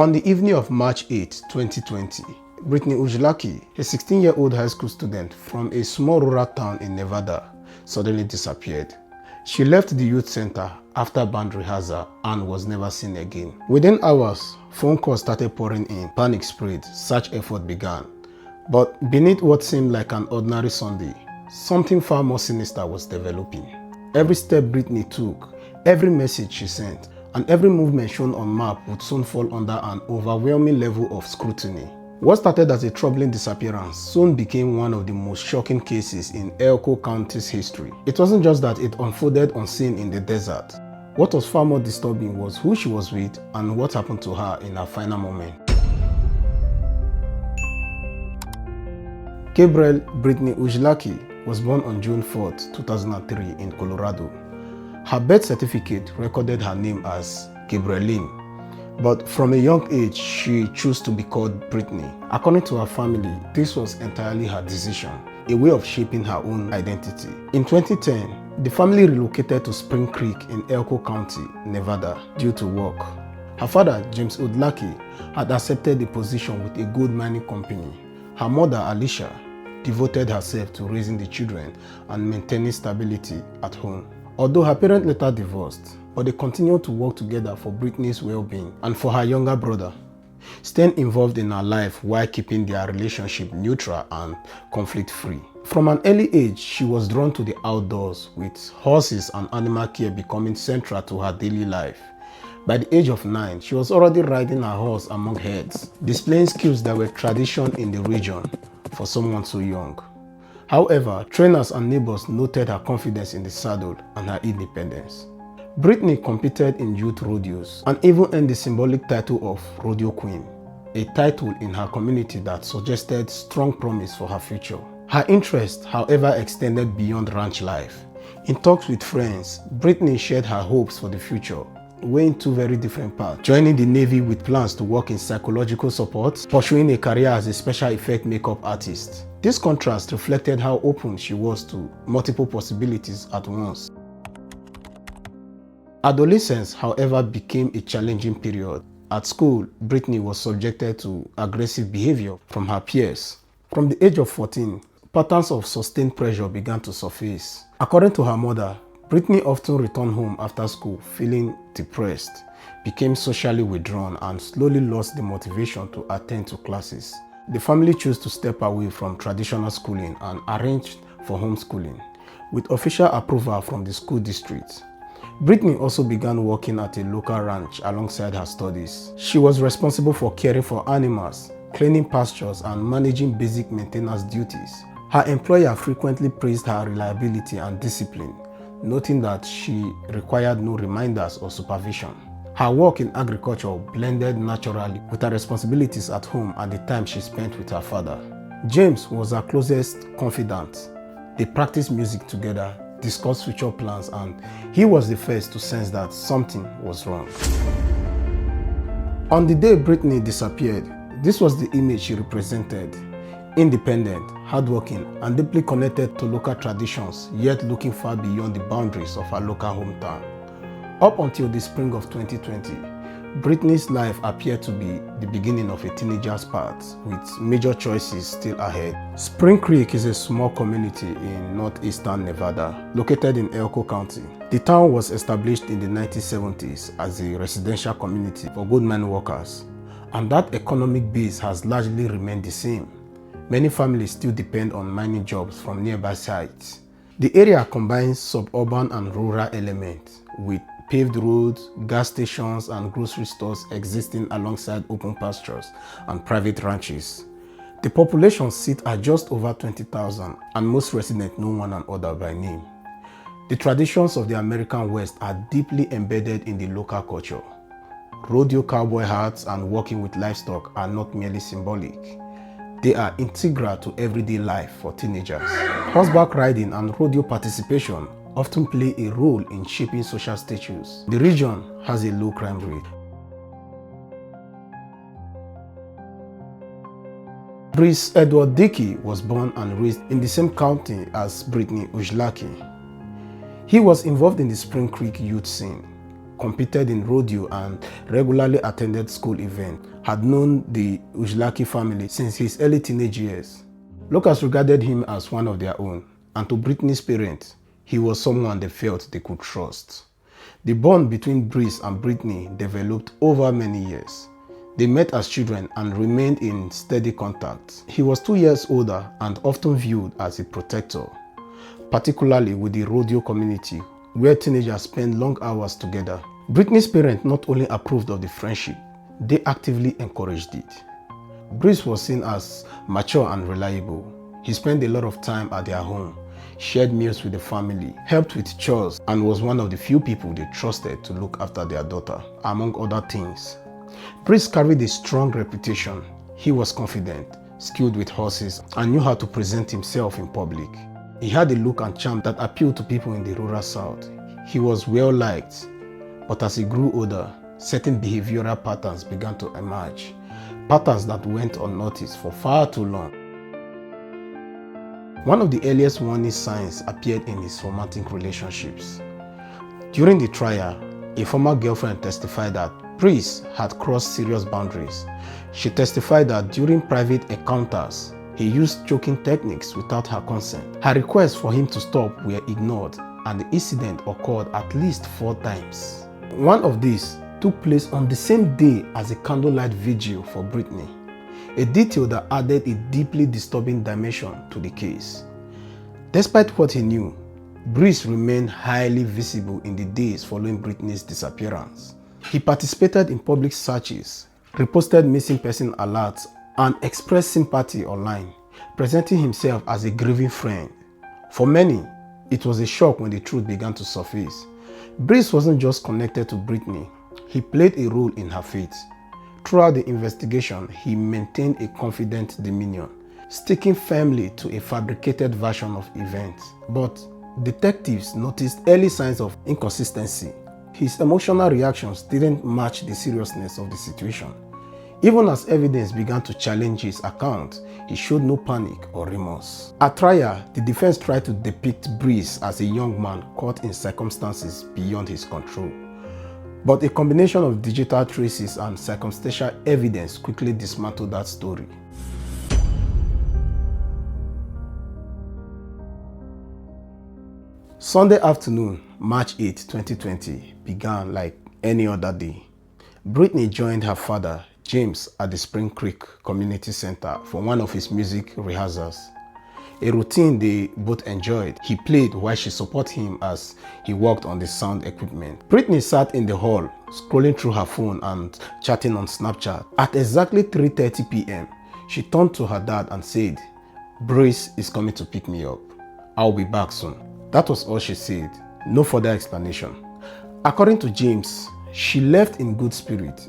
On the evening of March 8, 2020, Brittany Ujlaki, a 16-year-old high school student from a small rural town in Nevada, suddenly disappeared. She left the youth center after band rehearsal and was never seen again. Within hours, phone calls started pouring in, panic spread, search effort began. But beneath what seemed like an ordinary Sunday, something far more sinister was developing. Every step Brittany took, every message she sent, and every movement shown on map would soon fall under an overwhelming level of scrutiny. What started as a troubling disappearance soon became one of the most shocking cases in Elko County's history. It wasn't just that it unfolded unseen in the desert. What was far more disturbing was who she was with and what happened to her in her final moment. Gabrielle Brittany Ujlaki was born on June 4, 2003 in Colorado. Her birth certificate recorded her name as Gabrieline, but from a young age she chose to be called Brittany. According to her family, this was entirely her decision, a way of shaping her own identity. In 2010, the family relocated to Spring Creek in Elko County, Nevada, due to work. Her father, James Ujlaki, had accepted a position with a gold mining company. Her mother, Alicia, devoted herself to raising the children and maintaining stability at home. Although her parents later divorced, but they continued to work together for Brittany's well-being and for her younger brother, staying involved in her life while keeping their relationship neutral and conflict-free. From an early age, she was drawn to the outdoors, with horses and animal care becoming central to her daily life. By the age of 9, she was already riding her horse among herds, displaying skills that were tradition in the region for someone so young. However, trainers and neighbors noted her confidence in the saddle and her independence. Brittany competed in youth rodeos and even earned the symbolic title of Rodeo Queen, a title in her community that suggested strong promise for her future. Her interest, however, extended beyond ranch life. In talks with friends, Brittany shared her hopes for the future, weighing two very different paths: joining the Navy with plans to work in psychological support, pursuing a career as a special effect makeup artist. This contrast reflected how open she was to multiple possibilities at once. Adolescence, however, became a challenging period. At school, Brittany was subjected to aggressive behavior from her peers. From the age of 14, patterns of sustained pressure began to surface. According to her mother, Brittany often returned home after school feeling depressed, became socially withdrawn, and slowly lost the motivation to attend to classes. The family chose to step away from traditional schooling and arranged for homeschooling, with official approval from the school district. Brittany also began working at a local ranch alongside her studies. She was responsible for caring for animals, cleaning pastures, and managing basic maintenance duties. Her employer frequently praised her reliability and discipline, noting that she required no reminders or supervision. Her work in agriculture blended naturally with her responsibilities at home and the time she spent with her father. James was her closest confidant. They practiced music together, discussed future plans, and he was the first to sense that something was wrong. On the day Brittany disappeared, this was the image she represented: independent, hardworking, and deeply connected to local traditions, yet looking far beyond the boundaries of her local hometown. Up until the spring of 2020, Brittany's life appeared to be the beginning of a teenager's path, with major choices still ahead. Spring Creek is a small community in northeastern Nevada, located in Elko County. The town was established in the 1970s as a residential community for gold mine workers, and that economic base has largely remained the same. Many families still depend on mining jobs from nearby sites. The area combines suburban and rural elements, with paved roads, gas stations, and grocery stores existing alongside open pastures and private ranches. The population sits at just over 20,000, and most residents know one another by name. The traditions of the American West are deeply embedded in the local culture. Rodeo cowboy hats and working with livestock are not merely symbolic. They are integral to everyday life for teenagers. Horseback riding and rodeo participation often play a role in shaping social status. The region has a low crime rate. Brice Edward Dickey was born and raised in the same county as Brittany Ujlaki. He was involved in the Spring Creek youth scene, competed in rodeo and regularly attended school events, had known the Ujlaki family since his early teenage years. Locals regarded him as one of their own, and to Britney's parents, he was someone they felt they could trust. The bond between Brice and Britney developed over many years. They met as children and remained in steady contact. He was 2 years older and often viewed as a protector, particularly with the rodeo community, where teenagers spend long hours together. Britney's parents not only approved of the friendship, they actively encouraged it. Brice was seen as mature and reliable. He spent a lot of time at their home, shared meals with the family, helped with chores, and was one of the few people they trusted to look after their daughter, among other things. Brice carried a strong reputation. He was confident, skilled with horses, and knew how to present himself in public. He had a look and charm that appealed to people in the rural South. He was well liked, but as he grew older, certain behavioral patterns began to emerge, patterns that went unnoticed for far too long. One of the earliest warning signs appeared in his romantic relationships. During the trial, a former girlfriend testified that Brice had crossed serious boundaries. She testified that during private encounters, he used choking techniques without her consent. Her requests for him to stop were ignored, and the incident occurred at least 4 times. One of these took place on the same day as a candlelight vigil for Britney, a detail that added a deeply disturbing dimension to the case. Despite what he knew, Brice remained highly visible in the days following Britney's disappearance. He participated in public searches, reposted missing person alerts, and expressed sympathy online, presenting himself as a grieving friend. For many, it was a shock when the truth began to surface. Brice wasn't just connected to Britney, he played a role in her fate. Throughout the investigation, he maintained a confident demeanor, sticking firmly to a fabricated version of events. But detectives noticed early signs of inconsistency. His emotional reactions didn't match the seriousness of the situation. Even as evidence began to challenge his account, he showed no panic or remorse. At trial, the defense tried to depict Brice as a young man caught in circumstances beyond his control. But a combination of digital traces and circumstantial evidence quickly dismantled that story. Sunday afternoon, March 8, 2020, began like any other day. Britney joined her father, James, at the Spring Creek Community Center for one of his music rehearsals. A routine they both enjoyed. He played while she supported him as he worked on the sound equipment. Britney sat in the hall, scrolling through her phone and chatting on Snapchat. At exactly 3:30 p.m., she turned to her dad and said, "Brice is coming to pick me up. I'll be back soon." That was all she said, no further explanation. According to James, she left in good spirit.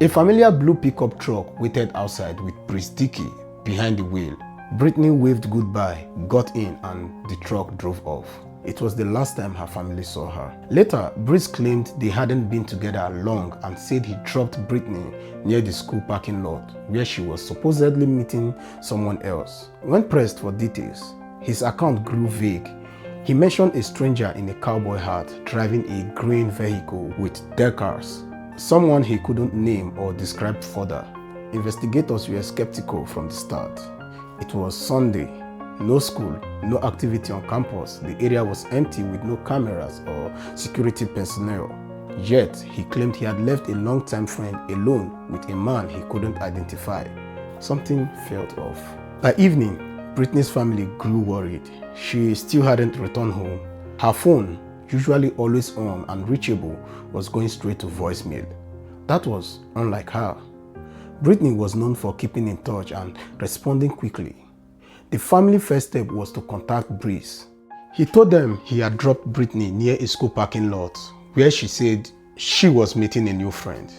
A familiar blue pickup truck waited outside with Brice Dickey behind the wheel. Britney waved goodbye, got in, and the truck drove off. It was the last time her family saw her. Later, Brice claimed they hadn't been together long and said he dropped Britney near the school parking lot where she was supposedly meeting someone else. When pressed for details, his account grew vague. He mentioned a stranger in a cowboy hat driving a green vehicle with decals, someone he couldn't name or describe further. Investigators were skeptical from the start. It was Sunday, no school, no activity on campus. The area was empty with no cameras or security personnel. Yet, he claimed he had left a long-time friend alone with a man he couldn't identify. Something felt off. By evening, Britney's family grew worried. She still hadn't returned home. Her phone, usually always on and reachable, was going straight to voicemail. That was unlike her. Britney was known for keeping in touch and responding quickly. The family's first step was to contact Brice. He told them he had dropped Britney near a school parking lot where she said she was meeting a new friend.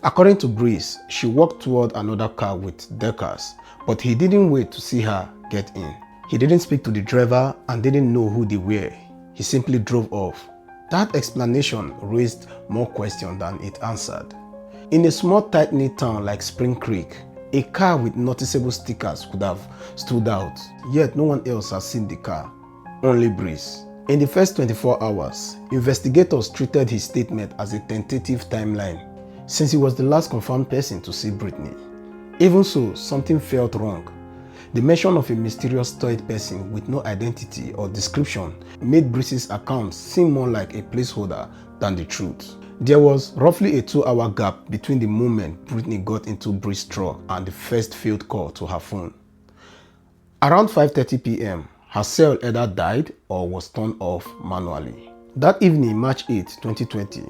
According to Brice, she walked toward another car with decals, but he didn't wait to see her get in. He didn't speak to the driver and didn't know who they were. He simply drove off. That explanation raised more questions than it answered. In a small tight-knit town like Spring Creek, a car with noticeable stickers could have stood out, yet no one else has seen the car, only Brice. In the first 24 hours, investigators treated his statement as a tentative timeline, since he was the last confirmed person to see Britney. Even so, something felt wrong. The mention of a mysterious third person with no identity or description made Brice's account seem more like a placeholder than the truth. There was roughly a 2-hour gap between the moment Britney got into Brice's truck and the first failed call to her phone. Around 5:30 p.m., her cell either died or was turned off manually. That evening, March 8, 2020,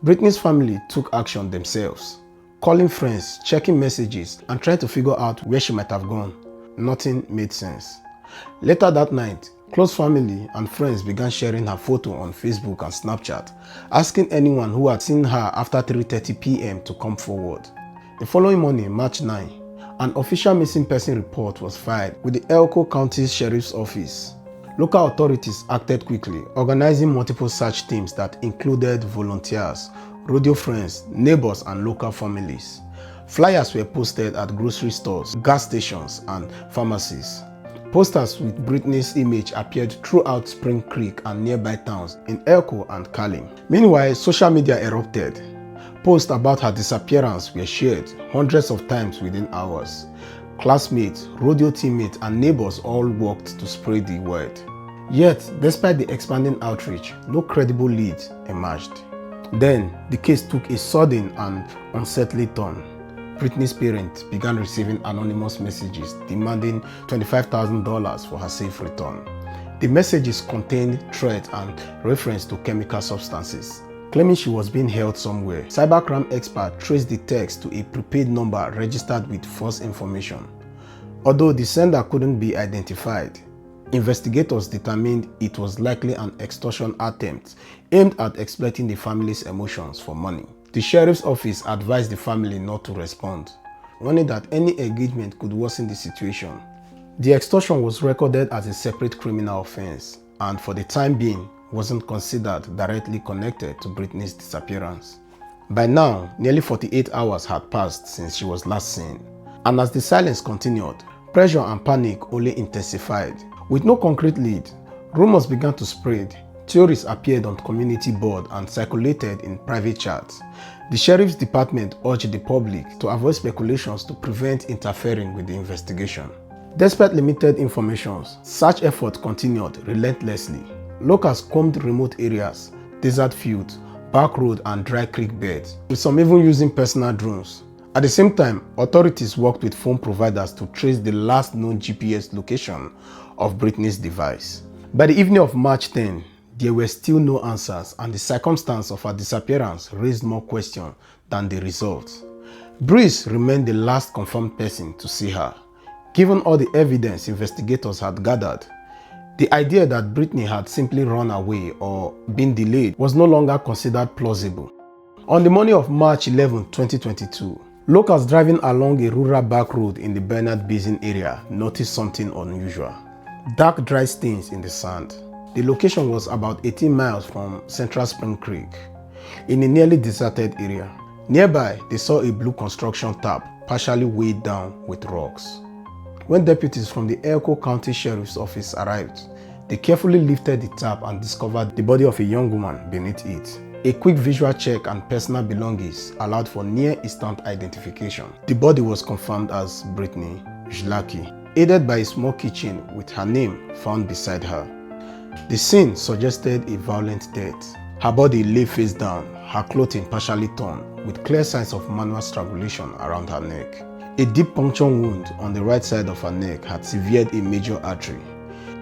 Britney's family took action themselves, calling friends, checking messages, and trying to figure out where she might have gone. Nothing made sense. Later that night, close family and friends began sharing her photo on Facebook and Snapchat, asking anyone who had seen her after 3:30 p.m. to come forward. The following morning, March 9, an official missing person report was filed with the Elko County Sheriff's Office. Local authorities acted quickly, organizing multiple search teams that included volunteers, rodeo friends, neighbors, and local families. Flyers were posted at grocery stores, gas stations, and pharmacies. Posters with Britney's image appeared throughout Spring Creek and nearby towns in Elko and Kalim. Meanwhile, social media erupted. Posts about her disappearance were shared hundreds of times within hours. Classmates, rodeo teammates, and neighbors all worked to spread the word. Yet, despite the expanding outreach, no credible lead emerged. Then, the case took a sudden and unsettling turn. Britney's parents began receiving anonymous messages demanding $25,000 for her safe return. The messages contained threats and reference to chemical substances, claiming she was being held somewhere. Cybercrime experts traced the text to a prepaid number registered with false information. Although the sender couldn't be identified, investigators determined it was likely an extortion attempt aimed at exploiting the family's emotions for money. The sheriff's office advised the family not to respond, warning that any engagement could worsen the situation. The extortion was recorded as a separate criminal offense and for the time being wasn't considered directly connected to Britney's disappearance. By now, nearly 48 hours had passed since she was last seen, and as the silence continued, pressure and panic only intensified. With no concrete lead, rumors began to spread. Theories appeared on community board and circulated in private chats. The sheriff's department urged the public to avoid speculations to prevent interfering with the investigation. Despite limited information, search efforts continued relentlessly. Locals combed remote areas, desert fields, back road, and dry creek beds, with some even using personal drones. At the same time, authorities worked with phone providers to trace the last known GPS location of Britney's device. By the evening of March 10, there were still no answers, and the circumstance of her disappearance raised more questions than the results. Brice remained the last confirmed person to see her. Given all the evidence investigators had gathered, the idea that Britney had simply run away or been delayed was no longer considered plausible. On the morning of March 11, 2022, locals driving along a rural back road in the Bernard Basin area noticed something unusual. Dark dry stains in the sand. The location was about 18 miles from Central Spring Creek, in a nearly deserted area. Nearby, they saw a blue construction tap partially weighed down with rocks. When deputies from the Elko County Sheriff's Office arrived, they carefully lifted the tap and discovered the body of a young woman beneath it. A quick visual check and personal belongings allowed for near-instant identification. The body was confirmed as Britney Mvrdered, aided by a small kitchen with her name found beside her. The scene suggested a violent death. Her body lay face down, her clothing partially torn, with clear signs of manual strangulation around her neck. A deep puncture wound on the right side of her neck had severed a major artery.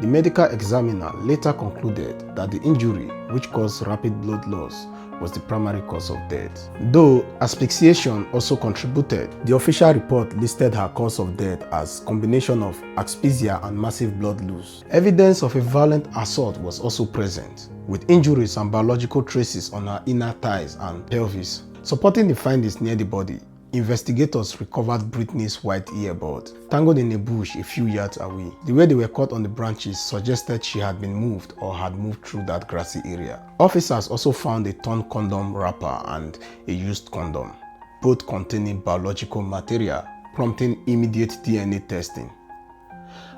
The medical examiner later concluded that the injury, which caused rapid blood loss, was the primary cause of death. Though asphyxiation also contributed, the official report listed her cause of death as a combination of asphyxia and massive blood loss. Evidence of a violent assault was also present, with injuries and biological traces on her inner thighs and pelvis. Supporting the findings near the body, investigators recovered Britney's white earbud, tangled in a bush a few yards away. The way they were caught on the branches suggested she had been moved or had moved through that grassy area. Officers also found a torn condom wrapper and a used condom, both containing biological material, prompting immediate DNA testing.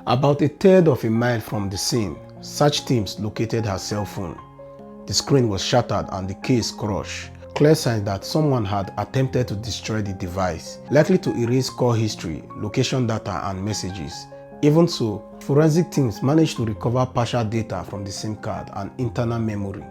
About a third of a mile from the scene, search teams located her cell phone. The screen was shattered and the case crushed. Clear signs that someone had attempted to destroy the device, likely to erase call history, location data, and messages. Even so, forensic teams managed to recover partial data from the SIM card and internal memory.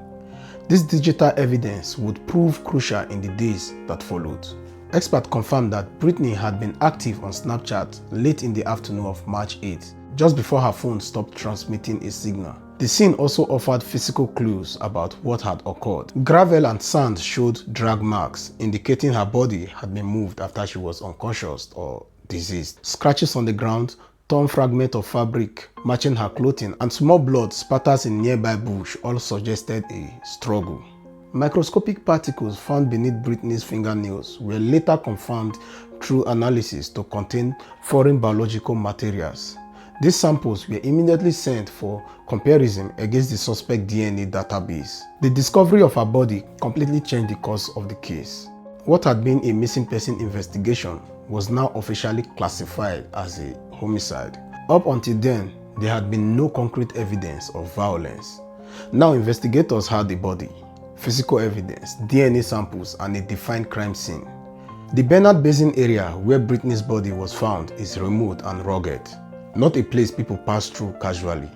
This digital evidence would prove crucial in the days that followed. Experts confirmed that Britney had been active on Snapchat late in the afternoon of March 8, just before her phone stopped transmitting a signal. The scene also offered physical clues about what had occurred. Gravel and sand showed drag marks, indicating her body had been moved after she was unconscious or deceased. Scratches on the ground, torn fragments of fabric matching her clothing, and small blood spatters in nearby bush all suggested a struggle. Microscopic particles found beneath Britney's fingernails were later confirmed through analysis to contain foreign biological materials. These samples were immediately sent for comparison against the suspect DNA database. The discovery of her body completely changed the course of the case. What had been a missing person investigation was now officially classified as a homicide. Up until then, there had been no concrete evidence of violence. Now investigators had the body, physical evidence, DNA samples, and a defined crime scene. The Bernard Basin area where Britney's body was found is remote and rugged, not a place people pass through casually.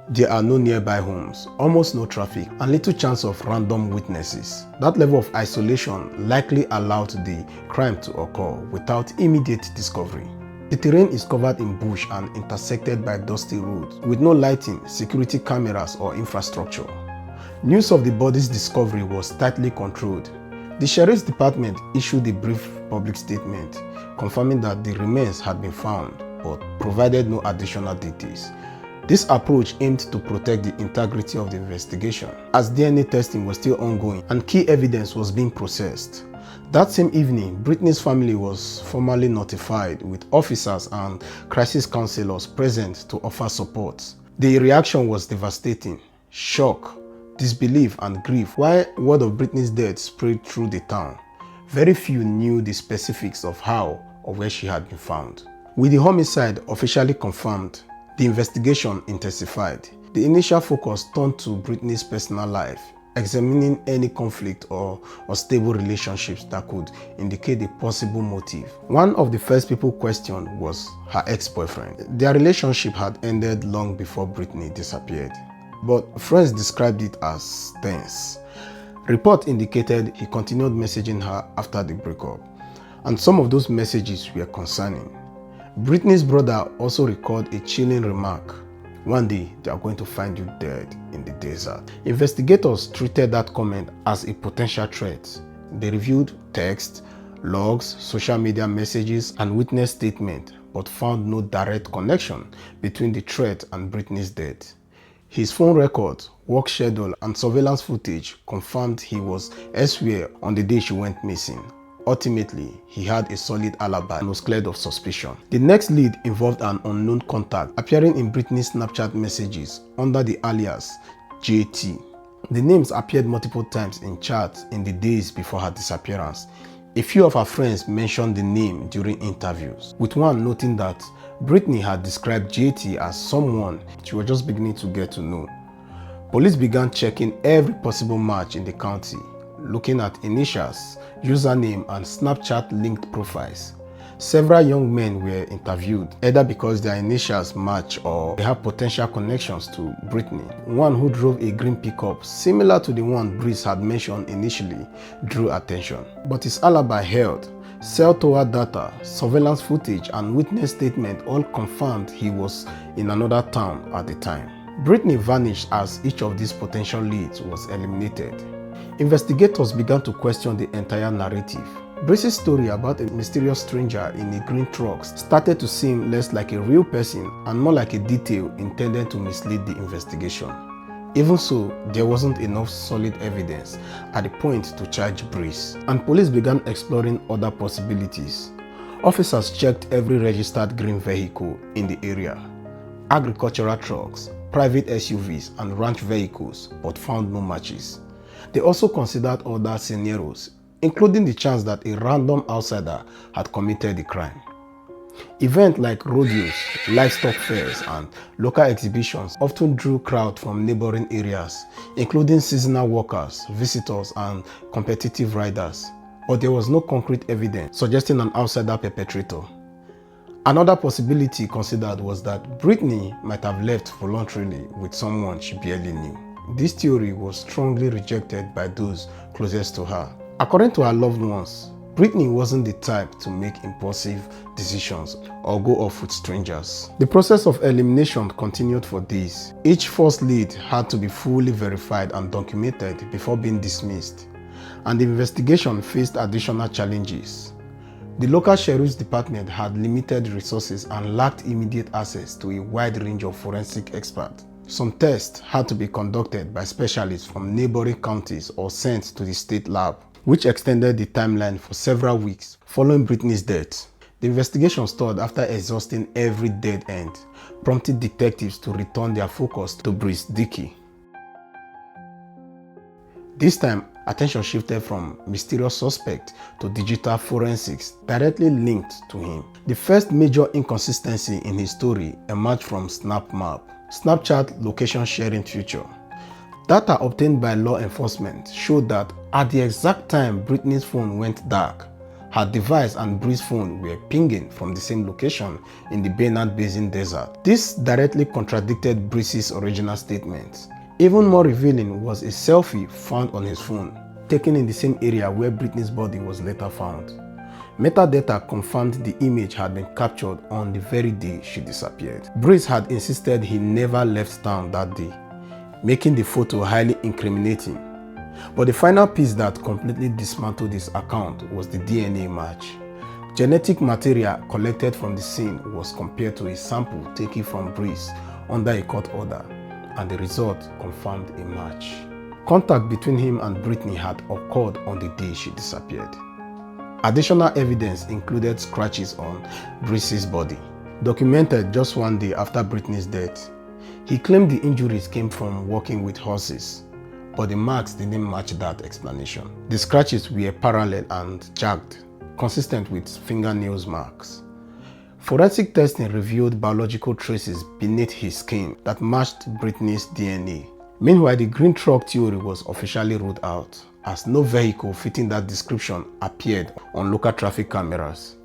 There are no nearby homes, almost no traffic, and little chance of random witnesses. That level of isolation likely allowed the crime to occur without immediate discovery. The terrain is covered in bush and intersected by dusty roads, with no lighting, security cameras, or infrastructure. News of the body's discovery was tightly controlled. The Sheriff's Department issued a brief public statement confirming that the remains had been found, but provided no additional details. This approach aimed to protect the integrity of the investigation, as DNA testing was still ongoing and key evidence was being processed. That same evening, Britney's family was formally notified, with officers and crisis counselors present to offer support. The reaction was devastating: shock, disbelief, and grief. While word of Britney's death spread through the town, very few knew the specifics of how or where she had been found. With the homicide officially confirmed, the investigation intensified. The initial focus turned to Britney's personal life, examining any conflict or unstable relationships that could indicate a possible motive. One of the first people questioned was her ex-boyfriend. Their relationship had ended long before Britney disappeared, but friends described it as tense. Report indicated he continued messaging her after the breakup, and some of those messages were concerning. Britney's brother also recalled a chilling remark: "One day they are going to find you dead in the desert." Investigators treated that comment as a potential threat. They reviewed texts, logs, social media messages, and witness statements, but found no direct connection between the threat and Britney's death. His phone records, work schedule, and surveillance footage confirmed he was elsewhere on the day she went missing. Ultimately, he had a solid alibi and was cleared of suspicion. The next lead involved an unknown contact appearing in Britney's Snapchat messages under the alias JT. The names appeared multiple times in chats in the days before her disappearance. A few of her friends mentioned the name during interviews, with one noting that Britney had described JT as someone she was just beginning to get to know. Police began checking every possible match in the county, looking at initials, username, and Snapchat linked profiles. Several young men were interviewed, either because their initials match or they have potential connections to Britney. One who drove a green pickup similar to the one Breeze had mentioned initially drew attention, but his alibi held. Cell tower data, surveillance footage, and witness statement all confirmed he was in another town at the time. Britney vanished as each of these potential leads was eliminated. Investigators began to question the entire narrative. Breeze's story about a mysterious stranger in a green truck started to seem less like a real person and more like a detail intended to mislead the investigation. Even so, there wasn't enough solid evidence at the point to charge Breeze, and police began exploring other possibilities. Officers checked every registered green vehicle in the area, agricultural trucks, private SUVs, and ranch vehicles, but found no matches. They also considered other scenarios, including the chance that a random outsider had committed the crime. Events like rodeos, livestock fairs, and local exhibitions often drew crowds from neighboring areas, including seasonal workers, visitors, and competitive riders. But there was no concrete evidence suggesting an outsider perpetrator. Another possibility considered was that Britney might have left voluntarily with someone she barely knew. This theory was strongly rejected by those closest to her. According to her loved ones, Britney wasn't the type to make impulsive decisions or go off with strangers. The process of elimination continued for days. Each false lead had to be fully verified and documented before being dismissed, and the investigation faced additional challenges. The local sheriff's department had limited resources and lacked immediate access to a wide range of forensic experts. Some tests had to be conducted by specialists from neighboring counties or sent to the state lab, which extended the timeline for several weeks following Britney's death. The investigation stalled after exhausting every dead end, prompting detectives to return their focus to Mvrdered. This time, attention shifted from mysterious suspect to digital forensics directly linked to him. The first major inconsistency in his story emerged from Snapchat location sharing feature. Data obtained by law enforcement showed that at the exact time Britney's phone went dark, her device and Bree's phone were pinging from the same location in the Mvrdered Basin Desert. This directly contradicted Bree's original statement. Even more revealing was a selfie found on his phone, taken in the same area where Britney's body was later found. Metadata confirmed the image had been captured on the very day she disappeared. Bree had insisted he never left town that day, making the photo highly incriminating. But the final piece that completely dismantled his account was the DNA match. Genetic material collected from the scene was compared to a sample taken from Bree under a court order, and the result confirmed a match. Contact between him and Britney had occurred on the day she disappeared. Additional evidence included scratches on Bree's body, documented just one day after Britney's death. He claimed the injuries came from walking with horses, but the marks didn't match that explanation. The scratches were parallel and jagged, consistent with fingernails marks. Forensic testing revealed biological traces beneath his skin that matched Britney's DNA. Meanwhile, the green truck theory was officially ruled out, as no vehicle fitting that description appeared on local traffic cameras.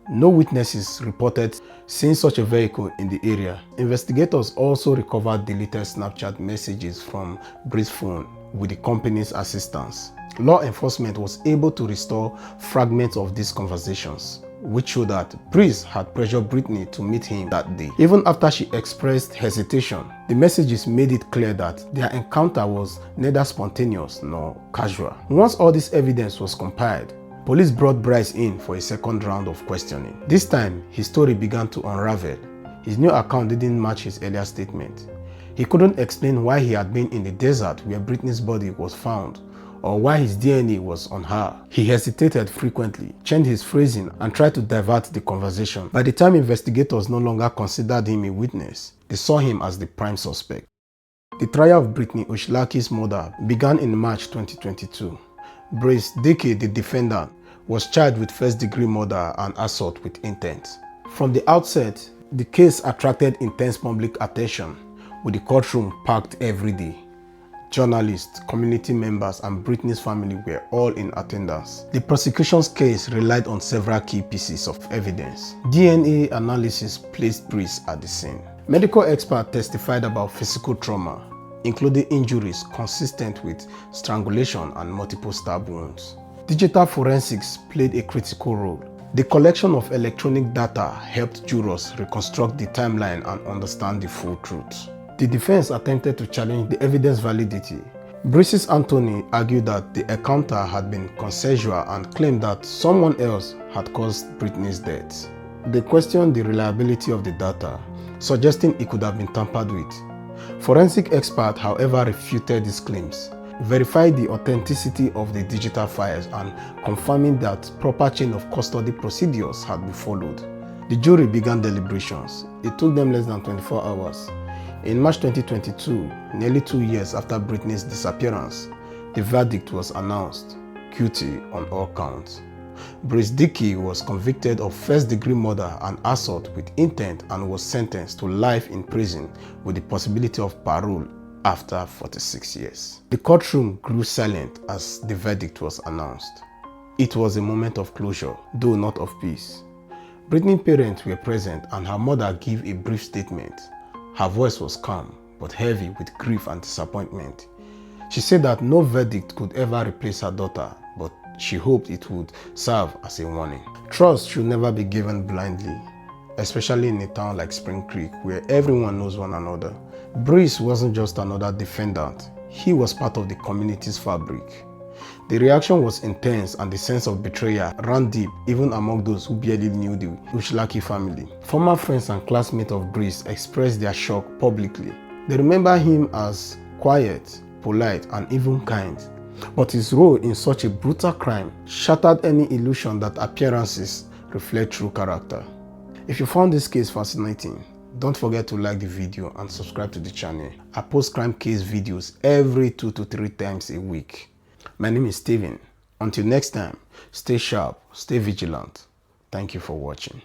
No witnesses reported seeing such a vehicle in the area. Investigators also recovered deleted Snapchat messages from Bree's phone with the company's assistance. Law enforcement was able to restore fragments of these conversations, which showed that Bree had pressured Britney to meet him that day. Even after she expressed hesitation, the messages made it clear that their encounter was neither spontaneous nor casual. Once all this evidence was compiled, police brought Bree in for a second round of questioning. This time, his story began to unravel. His new account didn't match his earlier statement. He couldn't explain why he had been in the desert where Britney's body was found, or why his DNA was on her. He hesitated frequently, changed his phrasing, and tried to divert the conversation. By the time investigators no longer considered him a witness, they saw him as the prime suspect. The trial of Britney Oshlaki's murder began in March 2022. Mvrdered, the defendant, was charged with first-degree murder and assault with intent. From the outset, the case attracted intense public attention, with the courtroom packed every day. Journalists, community members, and Britney's family were all in attendance. The prosecution's case relied on several key pieces of evidence. DNA analysis placed Bree at the scene. Medical experts testified about physical trauma, including injuries consistent with strangulation and multiple stab wounds. Digital forensics played a critical role. The collection of electronic data helped jurors reconstruct the timeline and understand the full truth. The defense attempted to challenge the evidence validity. Bree's attorney argued that the encounter had been consensual and claimed that someone else had caused Britney's death. They questioned the reliability of the data, suggesting it could have been tampered with. Forensic experts, however, refuted these claims, verified the authenticity of the digital files, and confirming that proper chain of custody procedures had been followed. The jury began deliberations. It took them less than 24 hours. In March 2022, nearly 2 years after Britney's disappearance, the verdict was announced: guilty on all counts. Brice Dickey was convicted of first-degree murder and assault with intent and was sentenced to life in prison with the possibility of parole after 46 years. The courtroom grew silent as the verdict was announced. It was a moment of closure, though not of peace. Brittany's parents were present and her mother gave a brief statement. Her voice was calm but heavy with grief and disappointment. She said that no verdict could ever replace her daughter, but she hoped it would serve as a warning. Trust should never be given blindly, especially in a town like Spring Creek where everyone knows one another. Brice wasn't just another defendant, he was part of the community's fabric. The reaction was intense and the sense of betrayal ran deep even among those who barely knew the Ushlaki family. Former friends and classmates of Brice expressed their shock publicly. They remember him as quiet, polite, and even kind. But his role in such a brutal crime shattered any illusion that appearances reflect true character. If you found this case fascinating, don't forget to like the video and subscribe to the channel. I post crime case videos every 2 to 3 times a week. My name is Steven. Until next time, stay sharp, stay vigilant. Thank you for watching.